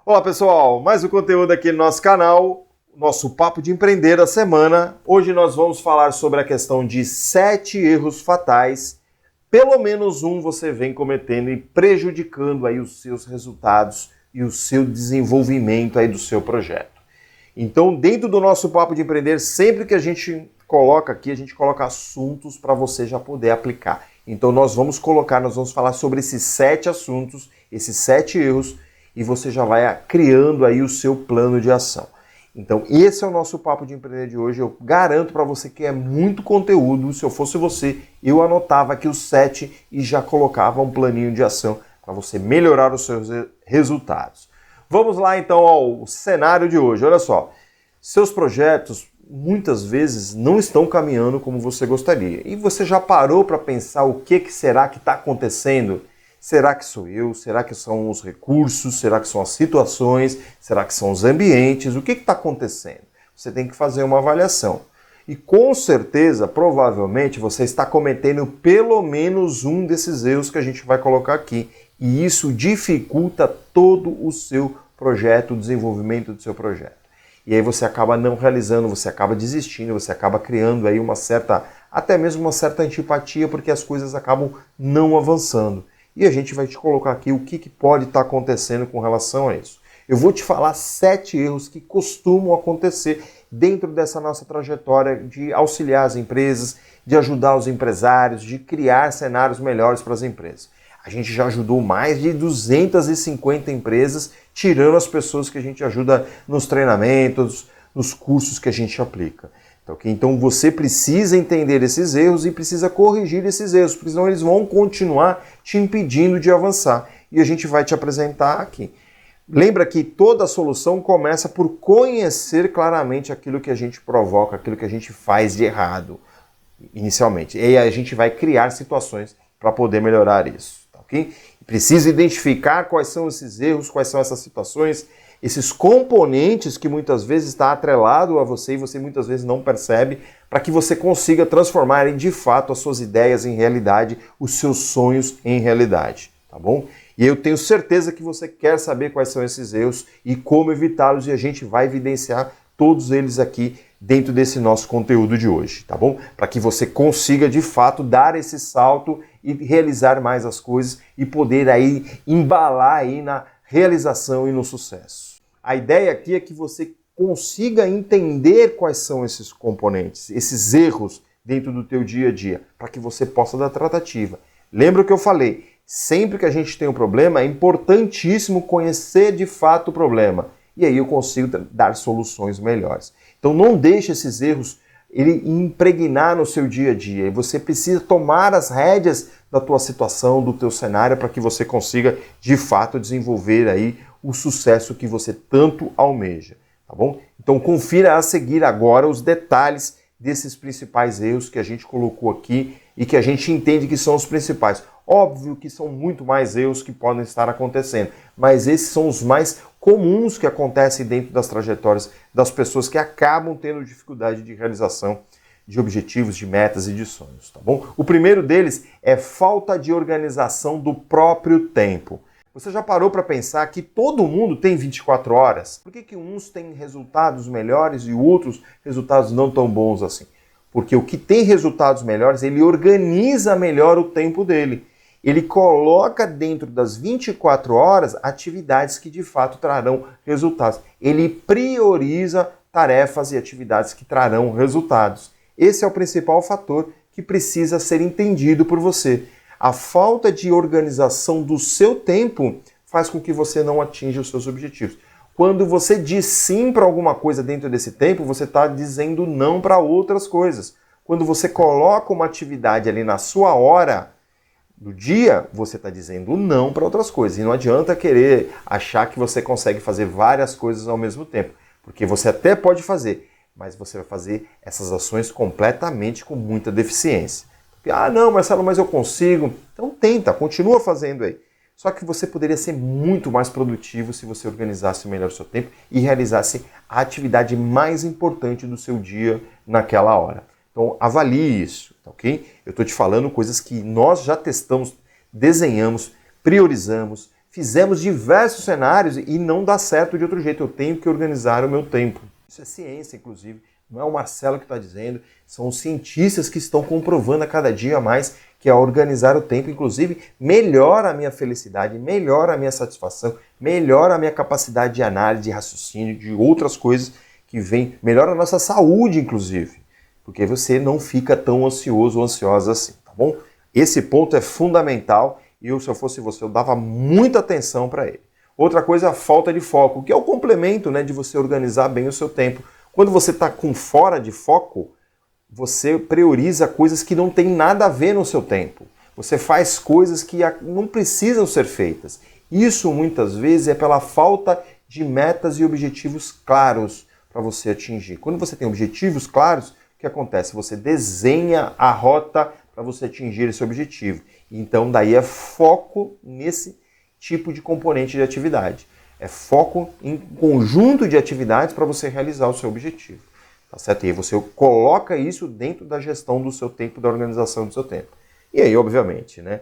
Olá pessoal, mais um conteúdo aqui no nosso canal, nosso Papo de Empreender da semana. Hoje nós vamos falar sobre a questão de 7 erros fatais, pelo menos um você vem cometendo e prejudicando aí os seus resultados e o seu desenvolvimento aí do seu projeto. Então, dentro do nosso Papo de Empreender, sempre que a gente coloca aqui, a gente coloca assuntos para você já poder aplicar. Então nós vamos falar sobre esses 7 assuntos, esses 7 erros, e você já vai criando aí o seu plano de ação. Então esse é o nosso Papo de Empreender de hoje. Eu garanto para você que é muito conteúdo. Se eu fosse você, eu anotava aqui os 7 e já colocava um planinho de ação para você melhorar os seus resultados. Vamos lá então ao cenário de hoje. Olha só, seus projetos muitas vezes não estão caminhando como você gostaria. E você já parou para pensar o que será que está acontecendo? Será que sou eu? Será que são os recursos? Será que são as situações? Será que são os ambientes? O que está acontecendo? Você tem que fazer uma avaliação. E com certeza, provavelmente, você está cometendo pelo menos um desses erros que a gente vai colocar aqui. E isso dificulta todo o seu projeto, o desenvolvimento do seu projeto. E aí você acaba não realizando, você acaba desistindo, você acaba criando aí até mesmo uma certa antipatia, porque as coisas acabam não avançando. E a gente vai te colocar aqui o que pode estar acontecendo com relação a isso. Eu vou te falar 7 erros que costumam acontecer dentro dessa nossa trajetória de auxiliar as empresas, de ajudar os empresários, de criar cenários melhores para as empresas. A gente já ajudou mais de 250 empresas, tirando as pessoas que a gente ajuda nos treinamentos, nos cursos que a gente aplica. Então você precisa entender esses erros e precisa corrigir esses erros, porque senão eles vão continuar te impedindo de avançar. E a gente vai te apresentar aqui. Lembra que toda a solução começa por conhecer claramente aquilo que a gente provoca, aquilo que a gente faz de errado inicialmente. E aí a gente vai criar situações para poder melhorar isso. Okay? Precisa identificar quais são esses erros, quais são essas situações, esses componentes que muitas vezes está atrelado a você e você muitas vezes não percebe, para que você consiga transformar de fato as suas ideias em realidade, os seus sonhos em realidade, tá bom? E eu tenho certeza que você quer saber quais são esses erros e como evitá-los, e a gente vai evidenciar todos eles aqui dentro desse nosso conteúdo de hoje, tá bom? Para que você consiga de fato dar esse salto e realizar mais as coisas e poder aí embalar aí na realização e no sucesso. A ideia aqui é que você consiga entender quais são esses componentes, esses erros dentro do teu dia a dia, para que você possa dar tratativa. Lembra o que eu falei? Sempre que a gente tem um problema, é importantíssimo conhecer de fato o problema. E aí eu consigo dar soluções melhores. Então não deixe esses erros ele impregnar no seu dia a dia. E você precisa tomar as rédeas da tua situação, do teu cenário, para que você consiga de fato desenvolver aí o sucesso que você tanto almeja, tá bom? Então confira a seguir agora os detalhes desses principais erros que a gente colocou aqui e que a gente entende que são os principais. Óbvio que são muito mais erros que podem estar acontecendo, mas esses são os mais comuns que acontecem dentro das trajetórias das pessoas que acabam tendo dificuldade de realização de objetivos, de metas e de sonhos, tá bom? O primeiro deles é falta de organização do próprio tempo. Você já parou para pensar que todo mundo tem 24 horas? Por que uns têm resultados melhores e outros resultados não tão bons assim? Porque o que tem resultados melhores, ele organiza melhor o tempo dele. Ele coloca dentro das 24 horas atividades que de fato trarão resultados. Ele prioriza tarefas e atividades que trarão resultados. Esse é o principal fator que precisa ser entendido por você. A falta de organização do seu tempo faz com que você não atinja os seus objetivos. Quando você diz sim para alguma coisa dentro desse tempo, você está dizendo não para outras coisas. Quando você coloca uma atividade ali na sua hora do dia, você está dizendo não para outras coisas. E não adianta querer achar que você consegue fazer várias coisas ao mesmo tempo. Porque você até pode fazer, mas você vai fazer essas ações completamente com muita deficiência. Ah, não, Marcelo, mas eu consigo. Então tenta, continua fazendo aí. Só que você poderia ser muito mais produtivo se você organizasse melhor o seu tempo e realizasse a atividade mais importante do seu dia naquela hora. Então avalie isso, tá ok? Eu estou te falando coisas que nós já testamos, desenhamos, priorizamos, fizemos diversos cenários e não dá certo de outro jeito. Eu tenho que organizar o meu tempo. Isso é ciência, inclusive. Não é o Marcelo que está dizendo, são os cientistas que estão comprovando a cada dia mais que ao organizar o tempo, inclusive, melhora a minha felicidade, melhora a minha satisfação, melhora a minha capacidade de análise, de raciocínio, de outras coisas que vêm, melhora a nossa saúde, inclusive, porque você não fica tão ansioso ou ansiosa assim, tá bom? Esse ponto é fundamental e eu, se eu fosse você, eu dava muita atenção para ele. Outra coisa é a falta de foco, que é o complemento, né, de você organizar bem o seu tempo. Quando você está com fora de foco, você prioriza coisas que não tem nada a ver no seu tempo. Você faz coisas que não precisam ser feitas. Isso muitas vezes é pela falta de metas e objetivos claros para você atingir. Quando você tem objetivos claros, o que acontece? Você desenha a rota para você atingir esse objetivo. Então daí é foco nesse tipo de componente de atividade. É foco em conjunto de atividades para você realizar o seu objetivo. Tá certo? E aí você coloca isso dentro da gestão do seu tempo, da organização do seu tempo. E aí, obviamente, né?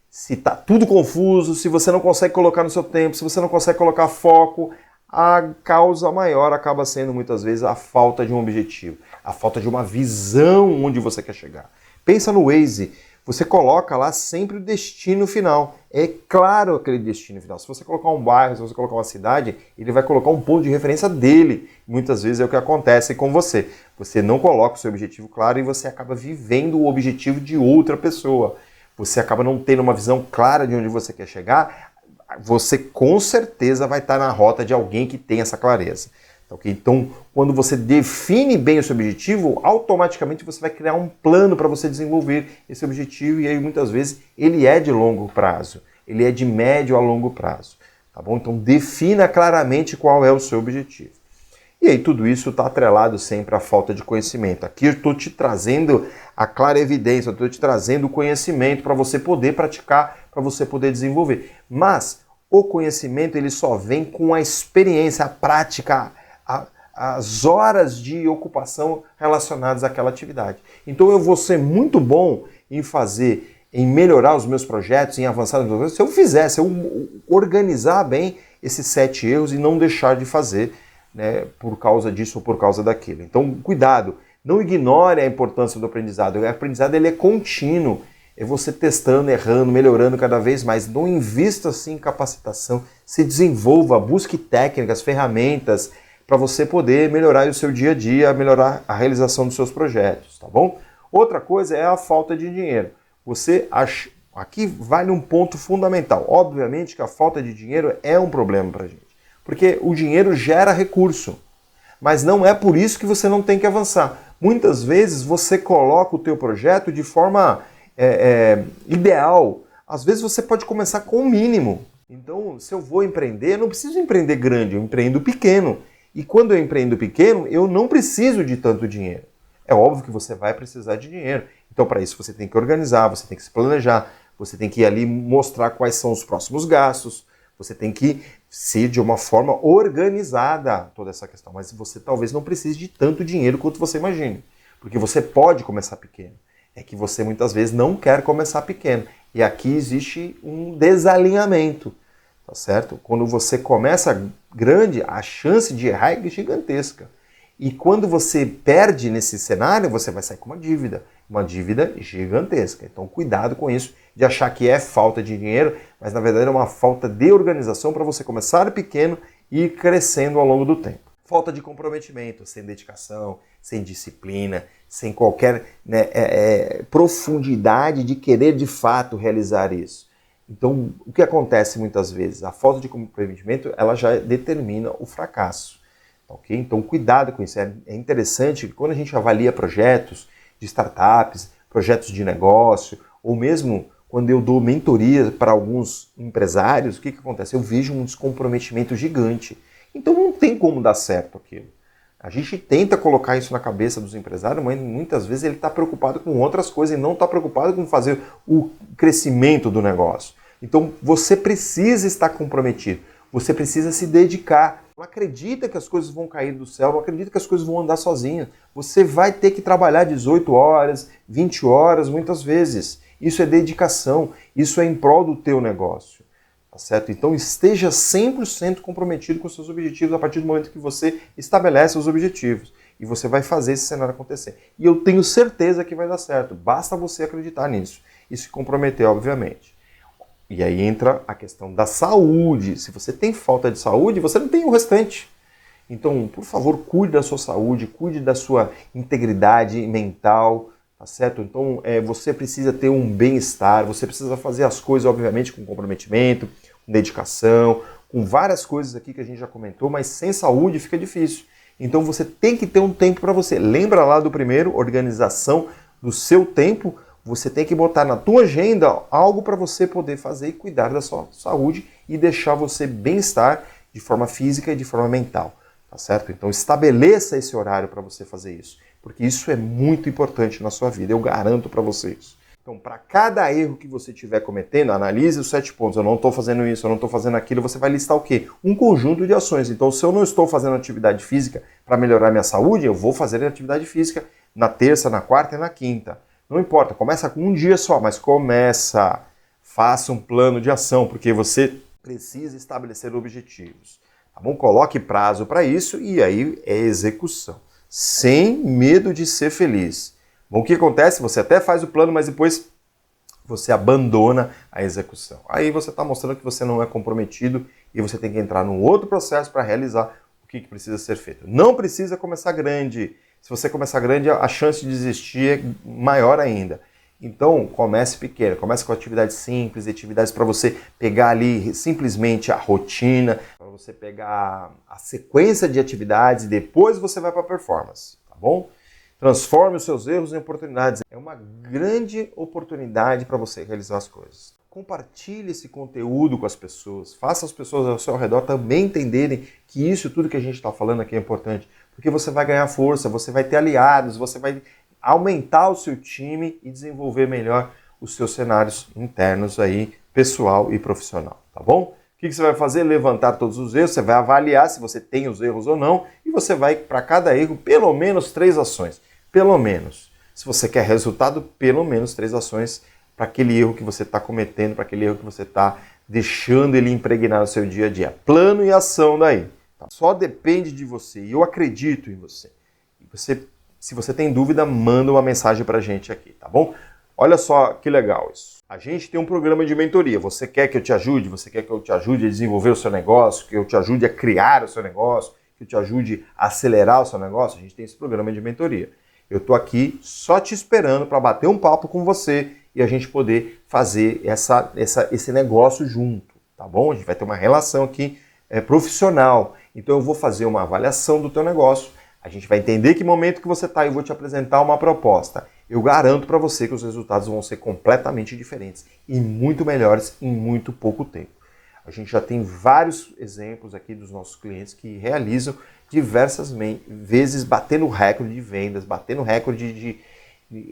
Se está tudo confuso, se você não consegue colocar no seu tempo, se você não consegue colocar foco, a causa maior acaba sendo muitas vezes a falta de um objetivo, a falta de uma visão onde você quer chegar. Pensa no Waze. Você coloca lá sempre o destino final. É claro aquele destino final. Se você colocar um bairro, se você colocar uma cidade, ele vai colocar um ponto de referência dele. Muitas vezes é o que acontece com você. Você não coloca o seu objetivo claro e você acaba vivendo o objetivo de outra pessoa. Você acaba não tendo uma visão clara de onde você quer chegar. Você com certeza vai estar na rota de alguém que tem essa clareza. Okay? Então, quando você define bem o seu objetivo, automaticamente você vai criar um plano para você desenvolver esse objetivo e aí muitas vezes ele é de longo prazo, ele é de médio a longo prazo, tá bom? Então defina claramente qual é o seu objetivo. E aí tudo isso está atrelado sempre à falta de conhecimento. Aqui eu estou te trazendo a clara evidência, eu estou te trazendo o conhecimento para você poder praticar, para você poder desenvolver. Mas o conhecimento ele só vem com a experiência, a prática, as horas de ocupação relacionadas àquela atividade. Então eu vou ser muito bom em melhorar os meus projetos, em avançar nos meus projetos, se eu fizer, se eu organizar bem esses 7 erros e não deixar de fazer, né, por causa disso ou por causa daquilo. Então cuidado, não ignore a importância do aprendizado. O aprendizado ele é contínuo, é você testando, errando, melhorando cada vez mais. Não invista assim em capacitação, se desenvolva, busque técnicas, ferramentas, para você poder melhorar o seu dia a dia, melhorar a realização dos seus projetos, tá bom? Outra coisa é a falta de dinheiro. Aqui vale um ponto fundamental. Obviamente que a falta de dinheiro é um problema para a gente, porque o dinheiro gera recurso, mas não é por isso que você não tem que avançar. Muitas vezes você coloca o teu projeto de forma ideal. Às vezes você pode começar com o mínimo. Então, se eu vou empreender, eu não preciso empreender grande, eu empreendo pequeno. E quando eu empreendo pequeno, eu não preciso de tanto dinheiro. É óbvio que você vai precisar de dinheiro. Então, para isso, você tem que organizar, você tem que se planejar, você tem que ir ali mostrar quais são os próximos gastos, você tem que ser de uma forma organizada toda essa questão. Mas você talvez não precise de tanto dinheiro quanto você imagine, porque você pode começar pequeno. É que você muitas vezes não quer começar pequeno. E aqui existe um desalinhamento. Tá certo? Quando você começa grande, a chance de errar é gigantesca. E quando você perde nesse cenário, você vai sair com uma dívida gigantesca. Então cuidado com isso, de achar que é falta de dinheiro, mas na verdade é uma falta de organização para você começar pequeno e ir crescendo ao longo do tempo. Falta de comprometimento, sem dedicação, sem disciplina, sem qualquer profundidade de querer de fato realizar isso. Então, o que acontece muitas vezes? A falta de comprometimento, ela já determina o fracasso. Okay? Então, cuidado com isso. É interessante que quando a gente avalia projetos de startups, projetos de negócio, ou mesmo quando eu dou mentoria para alguns empresários, o que acontece? Eu vejo um descomprometimento gigante. Então, não tem como dar certo aquilo. A gente tenta colocar isso na cabeça dos empresários, mas muitas vezes ele está preocupado com outras coisas e não está preocupado com fazer o crescimento do negócio. Então você precisa estar comprometido, você precisa se dedicar. Não acredita que as coisas vão cair do céu, não acredita que as coisas vão andar sozinhas. Você vai ter que trabalhar 18 horas, 20 horas muitas vezes. Isso é dedicação, isso é em prol do teu negócio. tá certo? Então esteja 100% comprometido com os seus objetivos a partir do momento que você estabelece os objetivos. E você vai fazer esse cenário acontecer. E eu tenho certeza que vai dar certo. Basta você acreditar nisso e se comprometer, obviamente. E aí entra a questão da saúde. Se você tem falta de saúde, você não tem o restante. Então, por favor, cuide da sua saúde, cuide da sua integridade mental, tá certo? Então, você precisa ter um bem-estar, você precisa fazer as coisas, obviamente, com comprometimento, com dedicação, com várias coisas aqui que a gente já comentou, mas sem saúde fica difícil. Então, você tem que ter um tempo para você. Lembra lá do primeiro, organização do seu tempo? Você tem que botar na tua agenda algo para você poder fazer e cuidar da sua saúde e deixar você bem-estar de forma física e de forma mental, tá certo? Então estabeleça esse horário para você fazer isso, porque isso é muito importante na sua vida, eu garanto para você isso. Então, para cada erro que você estiver cometendo, analise os 7 pontos. Eu não estou fazendo isso, eu não estou fazendo aquilo. Você vai listar o quê? Um conjunto de ações. Então, se eu não estou fazendo atividade física para melhorar minha saúde, eu vou fazer atividade física na terça, na quarta e na quinta. Não importa, começa com um dia só, mas começa. Faça um plano de ação, porque você precisa estabelecer objetivos. Tá bom? Coloque prazo para isso e aí é execução. Sem medo de ser feliz. Bom, o que acontece? Você até faz o plano, mas depois você abandona a execução. Aí você está mostrando que você não é comprometido e você tem que entrar num outro processo para realizar o que precisa ser feito. Não precisa começar grande. Se você começar grande, a chance de desistir é maior ainda. Então, comece pequeno, comece com atividades simples, atividades para você pegar ali simplesmente a rotina, para você pegar a sequência de atividades e depois você vai para a performance, tá bom? Transforme os seus erros em oportunidades. É uma grande oportunidade para você realizar as coisas. Compartilhe esse conteúdo com as pessoas. Faça as pessoas ao seu redor também entenderem que isso tudo que a gente está falando aqui é importante. Porque você vai ganhar força, você vai ter aliados, você vai aumentar o seu time e desenvolver melhor os seus cenários internos aí, pessoal e profissional, tá bom? O que você vai fazer? Levantar todos os erros, você vai avaliar se você tem os erros ou não e você vai para cada erro pelo menos 3 ações. Pelo menos. Se você quer resultado, pelo menos 3 ações para aquele erro que você está cometendo, para aquele erro que você está deixando ele impregnar no seu dia a dia. Plano e ação daí. Tá? Só depende de você e eu acredito em você. Se você tem dúvida, manda uma mensagem para a gente aqui, tá bom? Olha só que legal isso. A gente tem um programa de mentoria. Você quer que eu te ajude? Você quer que eu te ajude a desenvolver o seu negócio? Que eu te ajude a criar o seu negócio? Que eu te ajude a acelerar o seu negócio? A gente tem esse programa de mentoria. Eu estou aqui só te esperando para bater um papo com você e a gente poder fazer esse negócio junto, tá bom? A gente vai ter uma relação aqui profissional. Então eu vou fazer uma avaliação do teu negócio. A gente vai entender que momento que você está e eu vou te apresentar uma proposta. Eu garanto para você que os resultados vão ser completamente diferentes e muito melhores em muito pouco tempo. A gente já tem vários exemplos aqui dos nossos clientes que realizam diversas vezes batendo recorde de vendas, batendo recorde de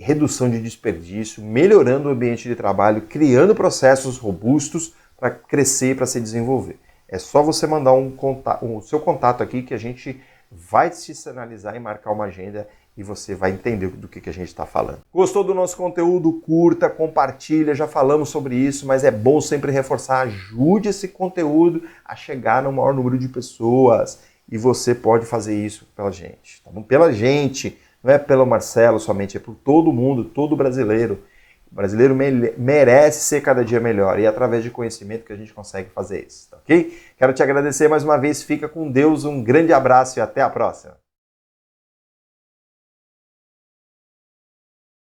redução de desperdício, melhorando o ambiente de trabalho, criando processos robustos para crescer, para se desenvolver. É só você mandar o seu contato aqui que a gente vai te sinalizar e marcar uma agenda e você vai entender do que a gente está falando. Gostou do nosso conteúdo? Curta, compartilha, já falamos sobre isso, mas é bom sempre reforçar, ajude esse conteúdo a chegar no maior número de pessoas e você pode fazer isso pela gente, tá bom? Pela gente, não é pelo Marcelo somente, é por todo mundo, todo brasileiro. O brasileiro merece ser cada dia melhor e é através de conhecimento que a gente consegue fazer isso, tá ok? Quero te agradecer mais uma vez, fica com Deus, um grande abraço e até a próxima.